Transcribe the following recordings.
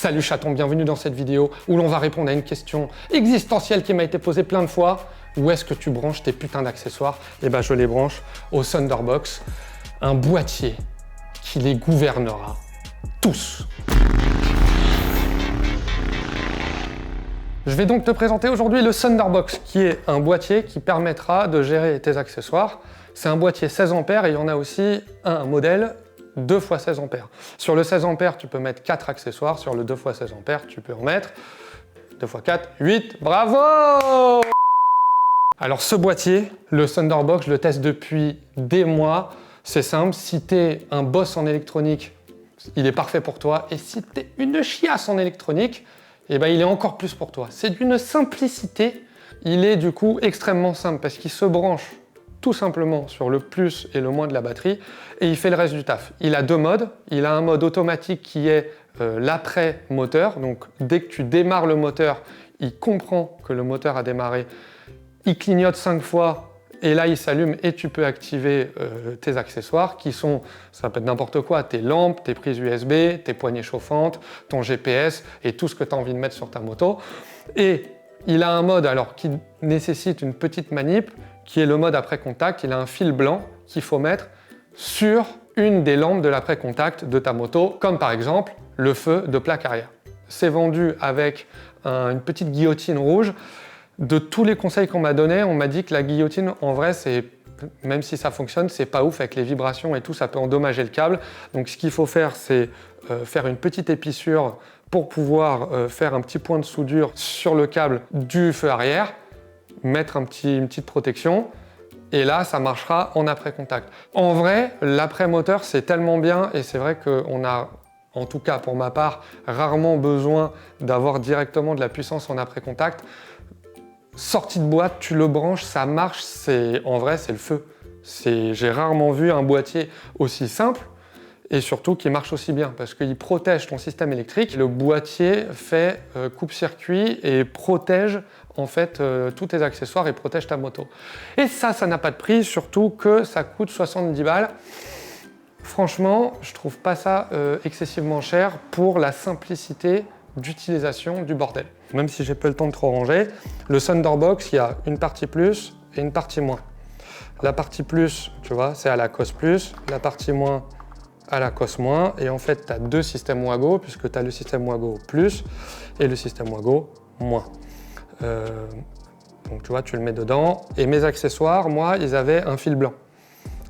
Salut chaton, bienvenue dans cette vidéo où l'on va répondre à une question existentielle qui m'a été posée plein de fois. Où est-ce que tu branches tes putains d'accessoires? Eh ben je les branche au Thunderbox, un boîtier qui les gouvernera tous. Je vais donc te présenter aujourd'hui le Thunderbox, qui est un boîtier qui permettra de gérer tes accessoires. C'est un boîtier 16 A et il y en a aussi un modèle 2 x 16 A. Sur le 16 A, tu peux mettre 4 accessoires. Sur le 2 x 16 A, tu peux en mettre 2 x 4, 8. Bravo! Alors ce boîtier, le Thunderbox, je le teste depuis des mois. C'est simple, si tu es un boss en électronique, il est parfait pour toi. Et si tu es une chiasse en électronique, eh ben, il est encore plus pour toi. C'est d'une simplicité. Il est du coup extrêmement simple parce qu'il se branche tout simplement sur le plus et le moins de la batterie et il fait le reste du taf. Il a deux modes. Il a un mode automatique qui est l'après-moteur. Donc dès que tu démarres le moteur, il comprend que le moteur a démarré. Il clignote 5 fois et là il s'allume et tu peux activer tes accessoires qui sont, ça peut être n'importe quoi, tes lampes, tes prises USB, tes poignées chauffantes, ton GPS et tout ce que tu as envie de mettre sur ta moto. Et il a un mode alors qui nécessite une petite manip, qui est le mode après contact. Il a un fil blanc qu'il faut mettre sur une des lampes de l'après contact de ta moto, comme par exemple le feu de plaque arrière. C'est vendu avec une petite guillotine rouge. De tous les conseils qu'on m'a donnés, on m'a dit que la guillotine, en vrai, même si ça fonctionne, c'est pas ouf avec les vibrations et tout, ça peut endommager le câble. Donc ce qu'il faut faire, c'est faire une petite épissure pour pouvoir faire un petit point de soudure sur le câble du feu arrière, mettre une petite protection, et là, ça marchera en après-contact. En vrai, l'après-moteur, c'est tellement bien, et c'est vrai qu'on a, en tout cas pour ma part, rarement besoin d'avoir directement de la puissance en après-contact. Sortie de boîte, tu le branches, ça marche, en vrai, c'est le feu. J'ai rarement vu un boîtier aussi simple, et surtout qui marche aussi bien, parce qu'il protège ton système électrique. Le boîtier fait coupe-circuit et protège en fait tous tes accessoires et protège ta moto. Et ça n'a pas de prix, surtout que ça coûte 70 balles. Franchement, je trouve pas ça excessivement cher pour la simplicité d'utilisation du bordel. Même si j'ai pas le temps de trop ranger, le Thunderbox, il y a une partie plus et une partie moins. La partie plus, tu vois, c'est à la COS+, la partie moins à la COS-, et en fait, tu as deux systèmes Wago, puisque tu as le système Wago plus et le système Wago moins. Donc tu vois, tu le mets dedans. Et mes accessoires, moi, ils avaient un fil blanc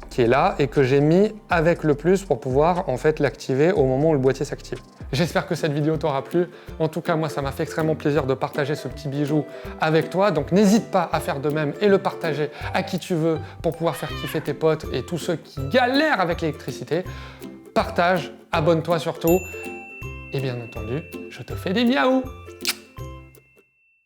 qui est là et que j'ai mis avec le plus pour pouvoir en fait l'activer au moment où le boîtier s'active. J'espère que cette vidéo t'aura plu. En tout cas, moi, ça m'a fait extrêmement plaisir de partager ce petit bijou avec toi. Donc n'hésite pas à faire de même et le partager à qui tu veux pour pouvoir faire kiffer tes potes et tous ceux qui galèrent avec l'électricité. Partage, abonne-toi surtout. Et bien entendu, je te fais des miaou.